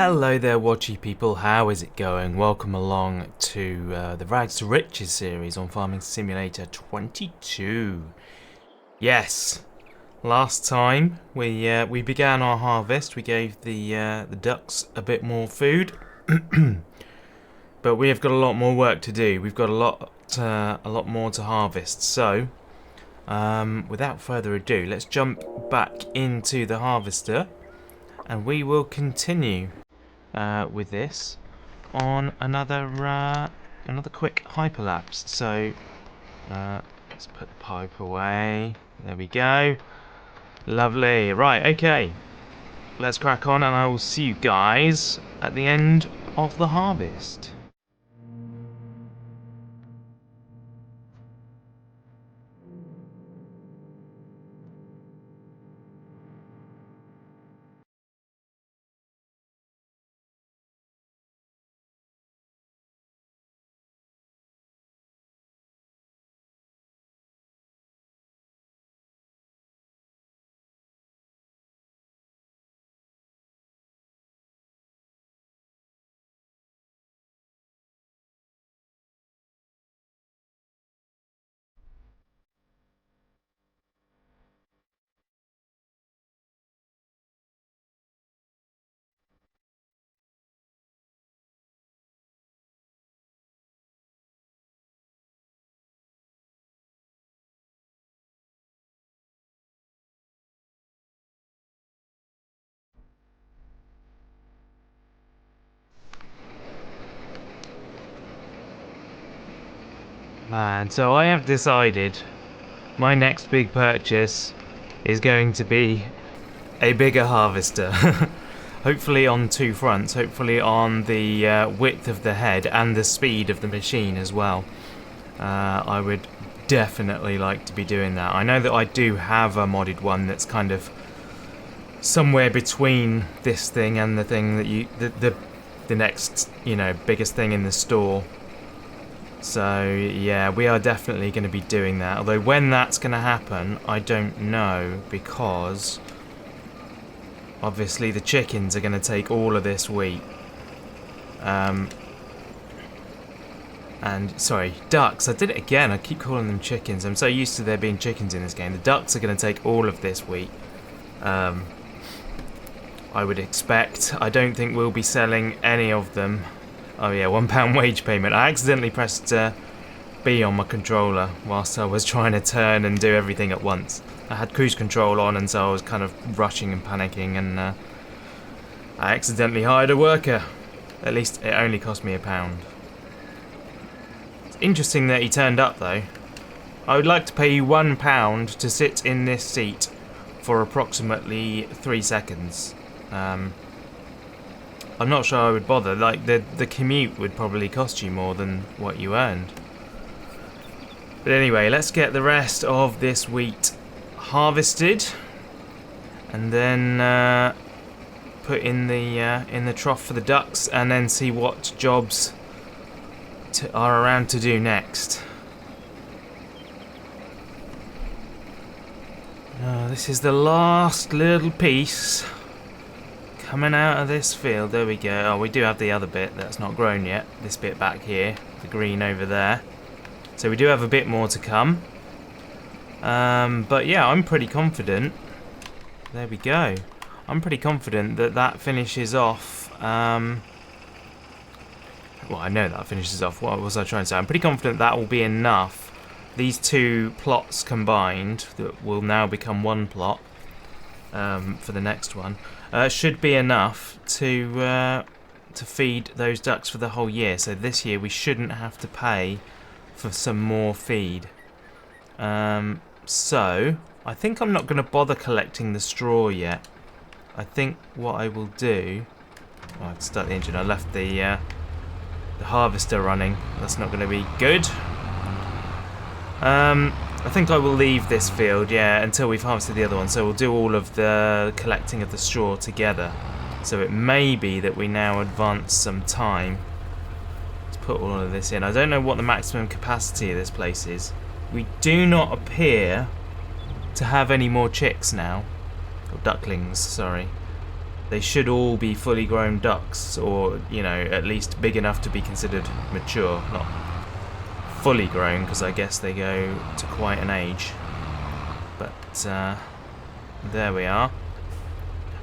Hello there, watchy people. How is it going? Welcome along to the Rags to Riches series on Farming Simulator 22. Yes, last time we began our harvest. We gave the ducks a bit more food, but we have got a lot more work to do. We've got a lot more to harvest. So, without further ado, let's jump back into the harvester, and we will continue with this on another quick hyperlapse. So let's put the pipe away. There we go. Lovely. Right, okay. Let's crack on, and I will see you guys at the end of the harvest. Man, so I have decided my next big purchase is going to be a bigger harvester. Hopefully on two fronts. Hopefully on the width of the head and the speed of the machine as well. I would definitely like to be doing that. I know that I do have a modded one that's kind of somewhere between this thing and the thing that the next, biggest thing in the store. So yeah, we are definitely going to be doing that. Although when that's going to happen, I don't know, because obviously the chickens are going to take all of this wheat. And sorry, ducks. I did it again. I keep calling them chickens. I'm so used to there being chickens in this game. The ducks are going to take all of this wheat. I would expect. I don't think we'll be selling any of them. Oh yeah, £1 wage payment. I accidentally pressed B on my controller whilst I was trying to turn and do everything at once. I had cruise control on, and so I was kind of rushing and panicking, and I accidentally hired a worker. At least it only cost me £1. It's interesting that he turned up though. I would like to pay you £1 to sit in this seat for approximately 3 seconds. I'm not sure I would bother. Like, the commute would probably cost you more than what you earned. But anyway, let's get the rest of this wheat harvested, and then put in the trough for the ducks, and then see what jobs are around to do next. This is the last little piece coming out of this field. There we go. Oh, we do have the other bit that's not grown yet. This bit back here, the green over there. So we do have a bit more to come. But yeah, I'm pretty confident. There we go. I'm pretty confident that that finishes off. Well, I know that finishes off. What was I trying to say? I'm pretty confident that will be enough. These two plots combined, that will now become one plot for the next one, should be enough to feed those ducks for the whole year. So this year we shouldn't have to pay for some more feed. So I think I'm not going to bother collecting the straw yet. I think what I will do... Oh, I have to start the engine. I left the harvester running. That's not going to be good. I think I will leave this field, yeah, until we've harvested the other one. So we'll do all of the collecting of the straw together. So it may be that we now advance some time to put all of this in. I don't know what the maximum capacity of this place is. We do not appear to have any more chicks now. Or ducklings, sorry. they should all be fully grown ducks, or, you know, at least big enough to be considered mature, not fully grown, because I guess they go to quite an age. But there we are.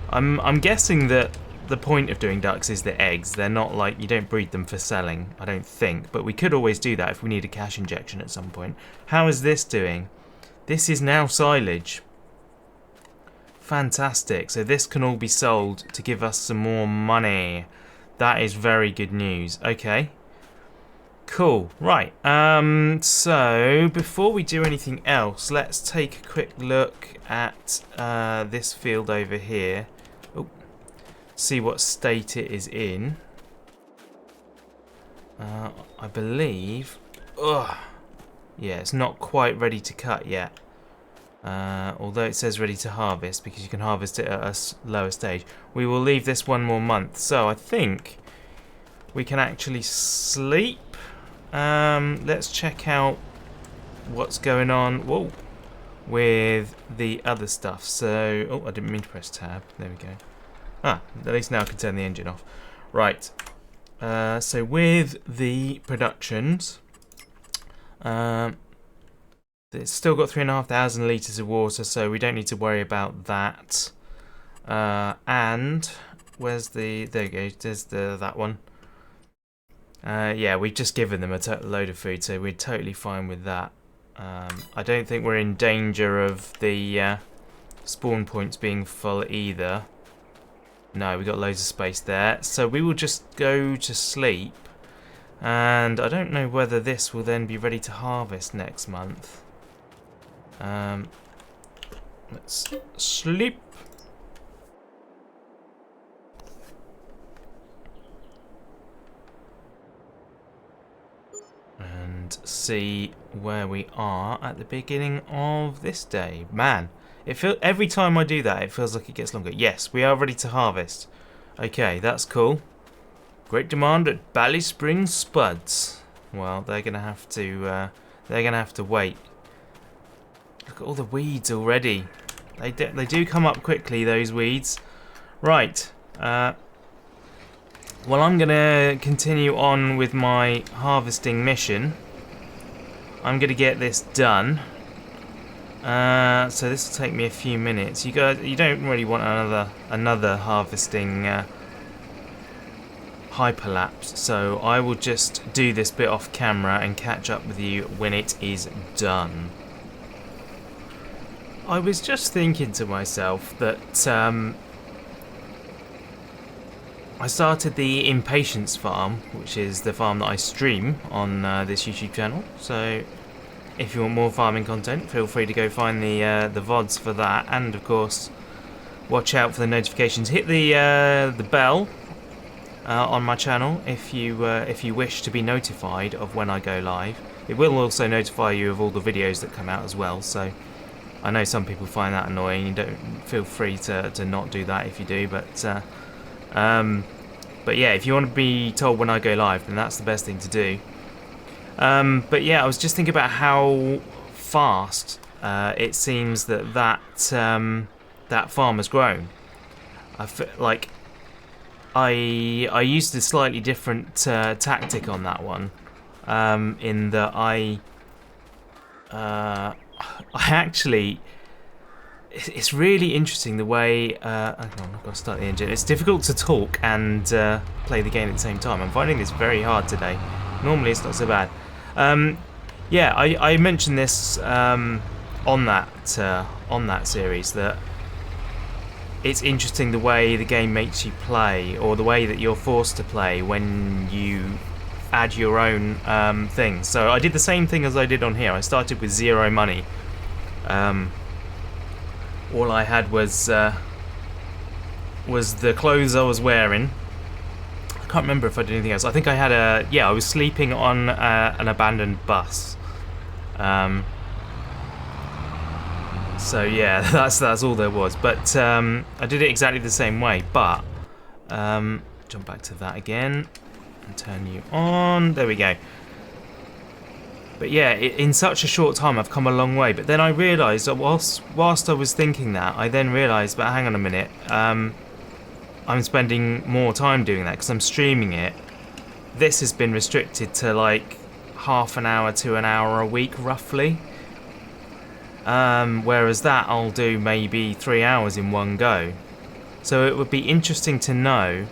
I'm guessing that the point of doing ducks is the eggs. They're not like, you don't breed them for selling, I don't think, but we could always do that if we need a cash injection at some point. How is this doing? This is now silage. Fantastic. So this can all be sold to give us some more money. That is very good news. Okay. Cool. Right. So before we do anything else, let's take a quick look at this field over here. Oh, see what state it is in. I believe. Ugh. Yeah, it's not quite ready to cut yet. Although it says ready to harvest, because you can harvest it at a lower stage. We will leave this one more month. So I think we can actually sleep. Let's check out what's going on with the other stuff. So, oh, I didn't mean to press tab. There we go. At least now I can turn the engine off. Right. So with the productions, it's still got 3,500 litres of water, so we don't need to worry about that. And where's the? There you go. There's that one. Yeah, we've just given them a load of food, so we're totally fine with that. I don't think we're in danger of the spawn points being full either. No, we've got loads of space there. So we will just go to sleep. And I don't know whether this will then be ready to harvest next month. Let's sleep. And see where we are at the beginning of this day. Man, every time I do that, it feels like it gets longer. Yes, we are ready to harvest. Okay, that's cool. Great demand at Bally Springs Spuds. Well, they're gonna have to wait. Look at all the weeds already. They do come up quickly, those weeds. Right. Well, I'm gonna continue on with my harvesting mission. I'm gonna get this done. So this will take me a few minutes. You don't really want another harvesting hyperlapse, so I will just do this bit off camera and catch up with you when it is done. I was just thinking to myself that I started the Impatience farm, which is the farm that I stream on this YouTube channel. So if you want more farming content, feel free to go find the VODs for that, and of course watch out for the notifications. Hit the bell on my channel if you wish to be notified of when I go live. It will also notify you of all the videos that come out as well. So I know some people find that annoying. You don't feel free to not do that if you do, but yeah, if you want to be told when I go live, then that's the best thing to do. But yeah, I was just thinking about how fast it seems that farm has grown. I feel like I used a slightly different tactic on that one, in that I actually, it's really interesting the way. Hang on, I've got to start the engine. It's difficult to talk and play the game at the same time. I'm finding this very hard today. Normally it's not so bad. Yeah, I mentioned this on that series, that it's interesting the way the game makes you play, or the way that you're forced to play when you add your own things. So I did the same thing as I did on here. I started with 0 money. All I had was the clothes I was wearing. I can't remember if I did anything else. I think I had I was sleeping on an abandoned bus. So yeah, that's all there was. But I did it exactly the same way. But jump back to that again and turn you on. There we go. But yeah, in such a short time I've come a long way. But then I realised that whilst I was thinking that, I then realised, but hang on a minute, I'm spending more time doing that because I'm streaming it. This has been restricted to like half an hour to an hour a week roughly. Whereas that I'll do maybe 3 hours in one go. So it would be interesting to know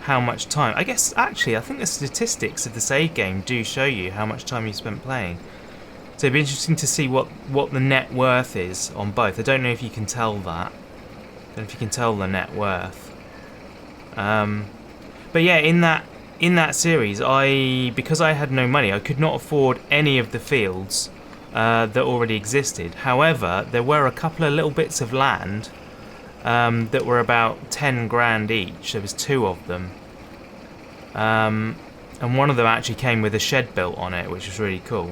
how much time. I guess actually I think the statistics of the save game do show you how much time you spent playing. So it'd be interesting to see what the net worth is on both. I don't know if you can tell that. I don't know if you can tell the net worth. But yeah, in that series, because I had no money, I could not afford any of the fields that already existed. However, there were a couple of little bits of land that were about 10 grand each. There was 2 of them, and one of them actually came with a shed built on it, which was really cool.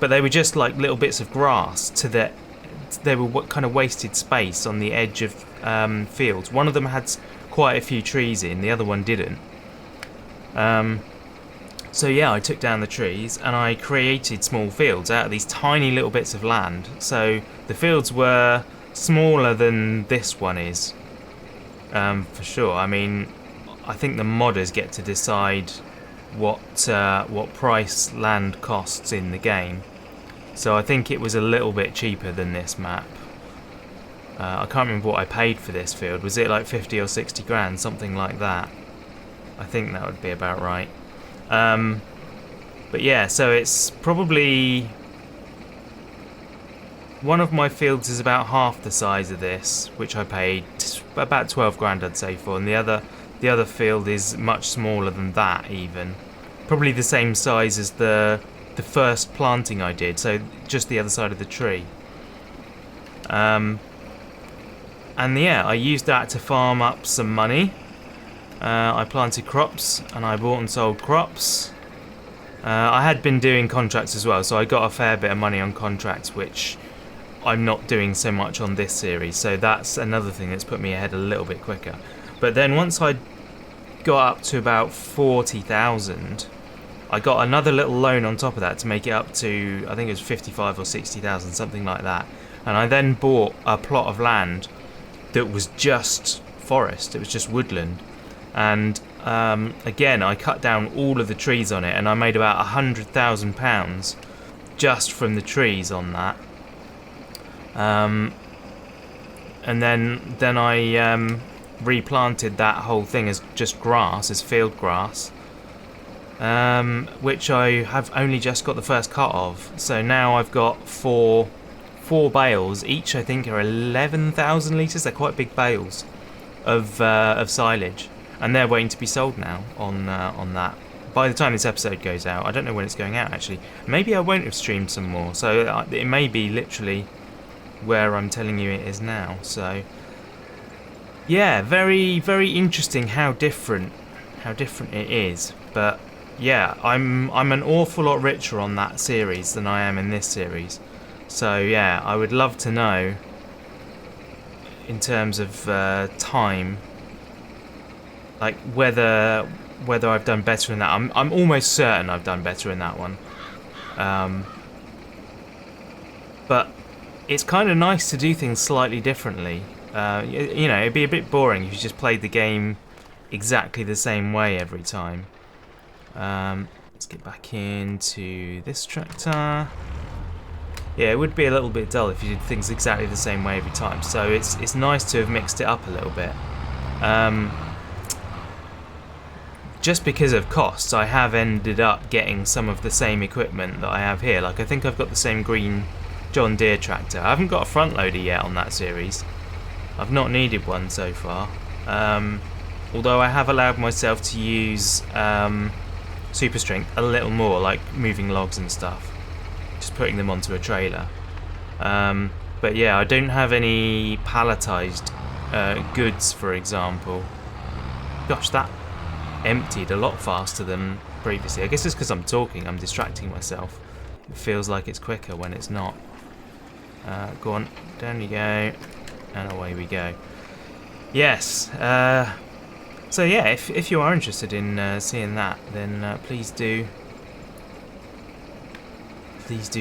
But they were just like little bits of grass they were what kind of wasted space on the edge of fields. One of them had quite a few trees in, the other one didn't. So yeah, I took down the trees and I created small fields out of these tiny little bits of land. So the fields were smaller than this one is, for sure. I mean, I think the modders get to decide what price land costs in the game. So I think it was a little bit cheaper than this map. I can't remember what I paid for this field. Was it like 50 or 60 grand, something like that? I think that would be about right. But yeah, so it's probably... One of my fields is about half the size of this, which I paid about 12 grand I'd say for, and the other field is much smaller than that even. Probably the same size as the first planting I did, so just the other side of the tree. And yeah, I used that to farm up some money. I planted crops and I bought and sold crops. I had been doing contracts as well, so I got a fair bit of money on contracts, which I'm not doing so much on this series, so that's another thing that's put me ahead a little bit quicker. But then once I got up to about 40,000, I got another little loan on top of that to make it up to, I think it was 55 or 60,000, something like that. And I then bought a plot of land that was just forest, it was just woodland. And again, I cut down all of the trees on it, and I made about £100,000 just from the trees on that. And then I replanted that whole thing as just grass, as field grass, which I have only just got the first cut of. So now I've got four bales, each I think are 11,000 litres. They're quite big bales of silage, and they're waiting to be sold now on that. By the time this episode goes out, I don't know when it's going out actually. Maybe I won't have streamed some more, so it may be literally where I'm telling you it is now. So yeah, very very interesting how different it is. But yeah, I'm an awful lot richer on that series than I am in this series. So yeah, I would love to know in terms of time, like whether I've done better in that. I'm almost certain I've done better in that one. But it's kind of nice to do things slightly differently. You know, it'd be a bit boring if you just played the game exactly the same way every time. Let's get back into this tractor. Yeah, it would be a little bit dull if you did things exactly the same way every time. So it's nice to have mixed it up a little bit. Just because of costs, I have ended up getting some of the same equipment that I have here. Like, I think I've got the same green John Deere tractor. I haven't got a front loader yet on that series. I've not needed one so far. Although I have allowed myself to use super strength a little more, like moving logs and stuff. Just putting them onto a trailer. But yeah, I don't have any palletized goods, for example. Gosh, that emptied a lot faster than previously. I guess it's because I'm talking, I'm distracting myself. It feels like it's quicker when it's not. Go on, down you go, and away we go. Yes, so yeah, if you are interested in seeing that, then please do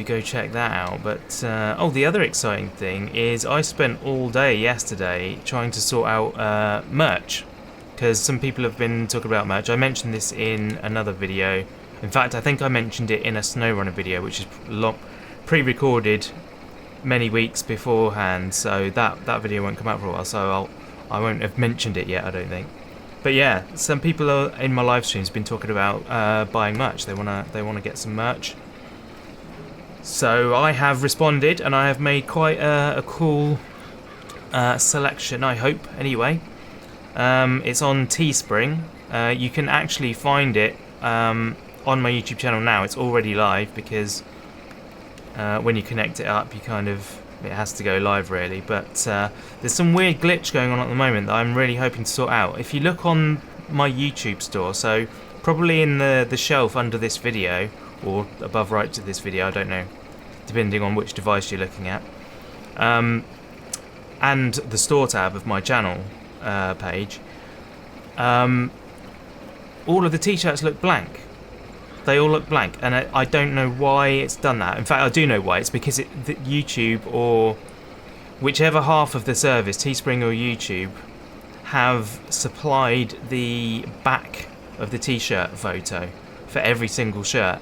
go check that out. But oh, the other exciting thing is I spent all day yesterday trying to sort out merch. because some people have been talking about merch. I mentioned this in another video. In fact, I think I mentioned it in a SnowRunner video, which is pre-recorded many weeks beforehand, so that video won't come out for a while, so I won't have mentioned it yet, I don't think. But yeah, some people in my live streams have been talking about buying merch. They wanna get some merch. So I have responded, and I have made quite a cool selection, I hope, anyway. It's on Teespring. You can actually find it on my YouTube channel now. It's already live because when you connect it up, it has to go live really. But there's some weird glitch going on at the moment that I'm really hoping to sort out. If you look on my YouTube store, so probably in the shelf under this video, or above right to this video, I don't know, depending on which device you're looking at, and the store tab of my channel page, all of the t-shirts look blank. They all look blank, and I don't know why it's done that. In fact, I do know why. It's because YouTube, or whichever half of the service, Teespring or YouTube, have supplied the back of the t-shirt photo for every single shirt.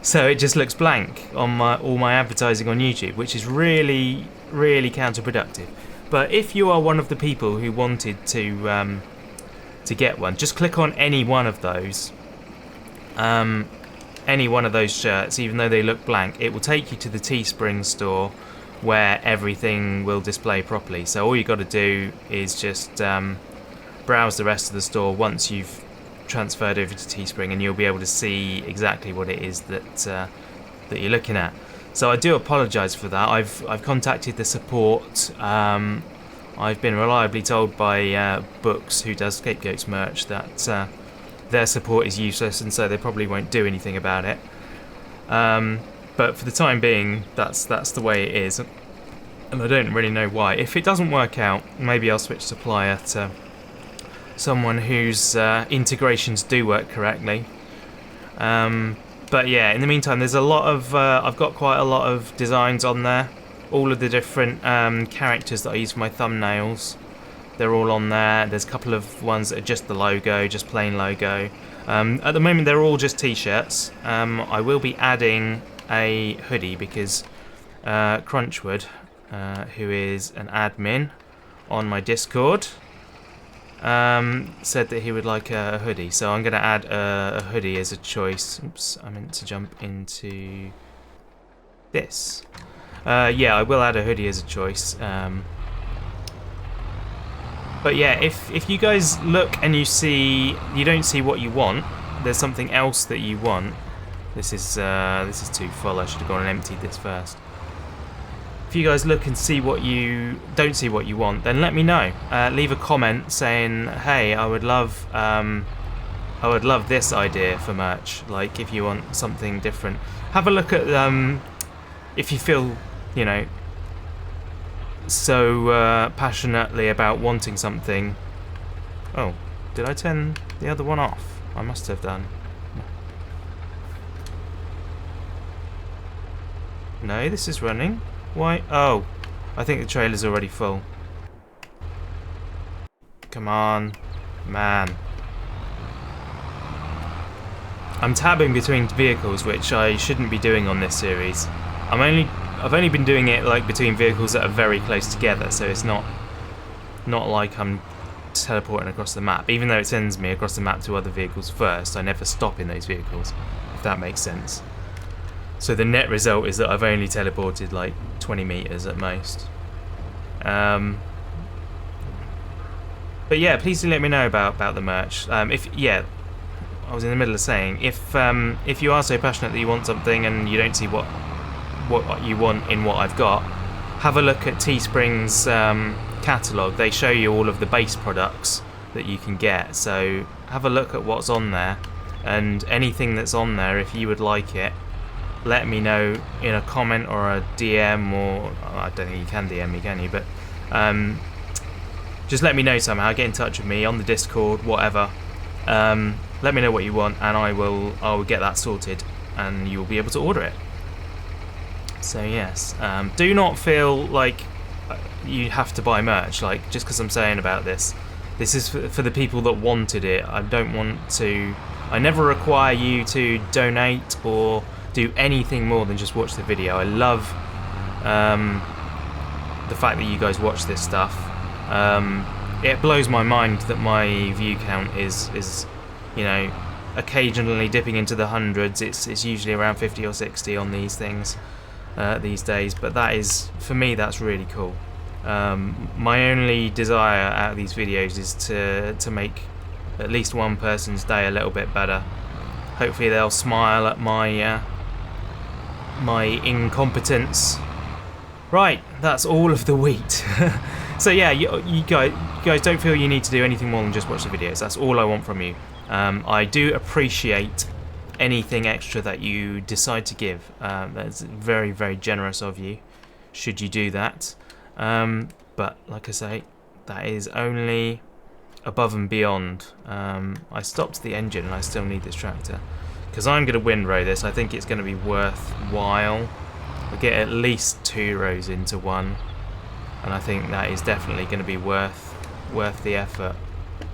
So it just looks blank on all my advertising on YouTube, which is really, really counterproductive. But if you are one of the people who wanted to get one, just click on any one of those, shirts, even though they look blank. It will take you to the Teespring store where everything will display properly. So all you got to do is just browse the rest of the store once you've transferred over to Teespring, and you'll be able to see exactly what it is that you're looking at. So I do apologise for that. I've contacted the support. I've been reliably told by Books, who does Scapegoats merch, that their support is useless, and so they probably won't do anything about it. But for the time being, that's the way it is, and I don't really know why. If it doesn't work out, maybe I'll switch supplier to someone whose integrations do work correctly. But yeah, in the meantime, there's a lot of I've got quite a lot of designs on there. All of the different characters that I use for my thumbnails, they're all on there. There's a couple of ones that are just the logo, just plain logo. At the moment, they're all just t-shirts. I will be adding a hoodie because Crunchwood, who is an admin on my Discord, said that he would like a hoodie, so I'm going to add a hoodie as a choice. Oops, I meant to jump into this. Yeah, I will add a hoodie as a choice. But yeah, if you guys look and you don't see what you want, there's something else that you want. This is too full. I should have gone and emptied this first. If you guys look and see what you don't see what you want, then let me know. Leave a comment saying, "Hey, I would love this idea for merch." Like, if you want something different, have a look at if you feel, so passionately about wanting something. Oh, did I turn the other one off? I must have done. No, this is running. Why? Oh, I think the trailer's already full. Come on, man. I'm tabbing between vehicles, which I shouldn't be doing on this series. I've only been doing it like between vehicles that are very close together, so it's not like I'm teleporting across the map. Even though it sends me across the map to other vehicles first, I never stop in those vehicles, if that makes sense. So the net result is that I've only teleported like 20 meters at most. But yeah, please do let me know about the merch. I was in the middle of saying, if you are so passionate that you want something and you don't see what you want in what I've got, have a look at Teespring's catalogue. They show you all of the base products that you can get, so have a look at what's on there, and anything that's on there, if you would like it, let me know in a comment or a DM, or I don't think you can DM me, can you? But just let me know somehow. Get in touch with me on the Discord, whatever. Let me know what you want, and I will get that sorted, and you'll be able to order it. So yes, do not feel like you have to buy merch. Like, just because I'm saying about this is for the people that wanted it. I don't want to. I never require you to donate or do anything more than just watch the video. I love the fact that you guys watch this stuff. It blows my mind that my view count is you know, occasionally dipping into the hundreds. It's usually around 50 or 60 on these things these days, but that is, for me, that's really cool. My only desire out of these videos is to make at least one person's day a little bit better. Hopefully they'll smile at my my incompetence. Right, that's all of the wheat. So yeah, you guys don't feel you need to do anything more than just watch the videos. That's all I want from you. I do appreciate anything extra that you decide to give. That's very, very generous of you, should you do that. But like I say, that is only above and beyond. I stopped the engine and I still need this tractor, because I'm going to windrow this. I think it's going to be worthwhile. I'll get at least 2 rows into one, and I think that is definitely going to be worth the effort.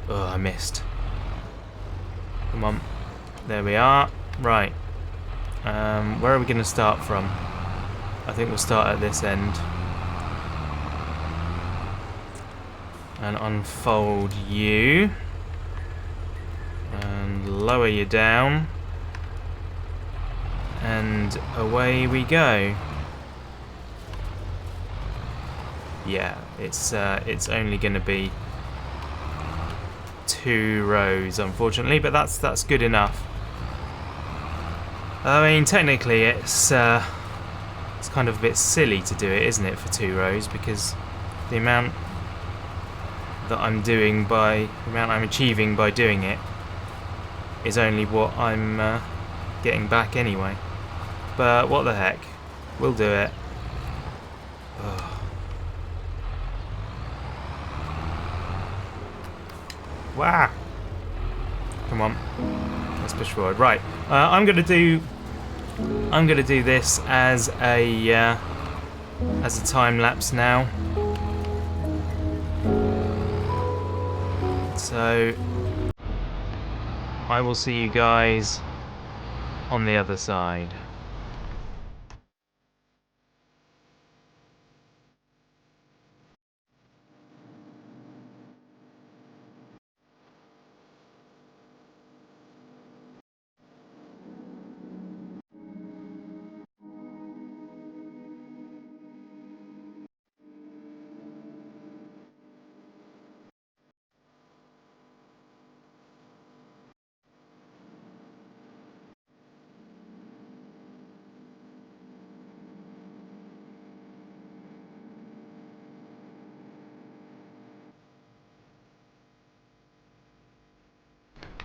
Oh, I missed. Come on. There we are. Right. Where are we going to start from? I think we'll start at this end. And unfold you. And lower you down. And away we go. Yeah, it's only going to be 2 rows, unfortunately, but that's good enough. I mean, technically, it's kind of a bit silly to do it, isn't it, for 2 rows, because the amount that I'm achieving by doing it is only what I'm getting back anyway. But what the heck, we'll do it. Ugh. Wow! Come on, let's push forward. Right, I'm gonna do this as a time lapse now. So I will see you guys on the other side.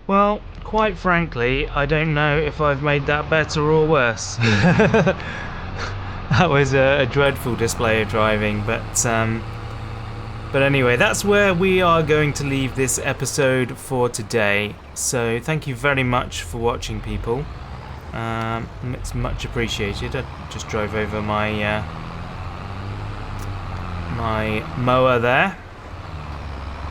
Well, quite frankly, I don't know if I've made that better or worse. That was a dreadful display of driving, but anyway, that's where we are going to leave this episode for today. So thank you very much for watching, people. It's much appreciated. I just drove over my my mower there.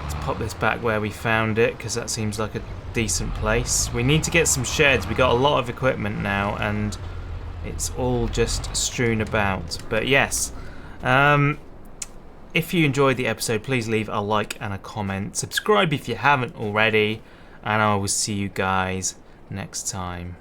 Let's pop this back where we found it, because that seems like a decent place. We need to get some sheds. We got a lot of equipment now and it's all just strewn about. But yes, if you enjoyed the episode, please leave a like and a comment. Subscribe if you haven't already, and I will see you guys next time.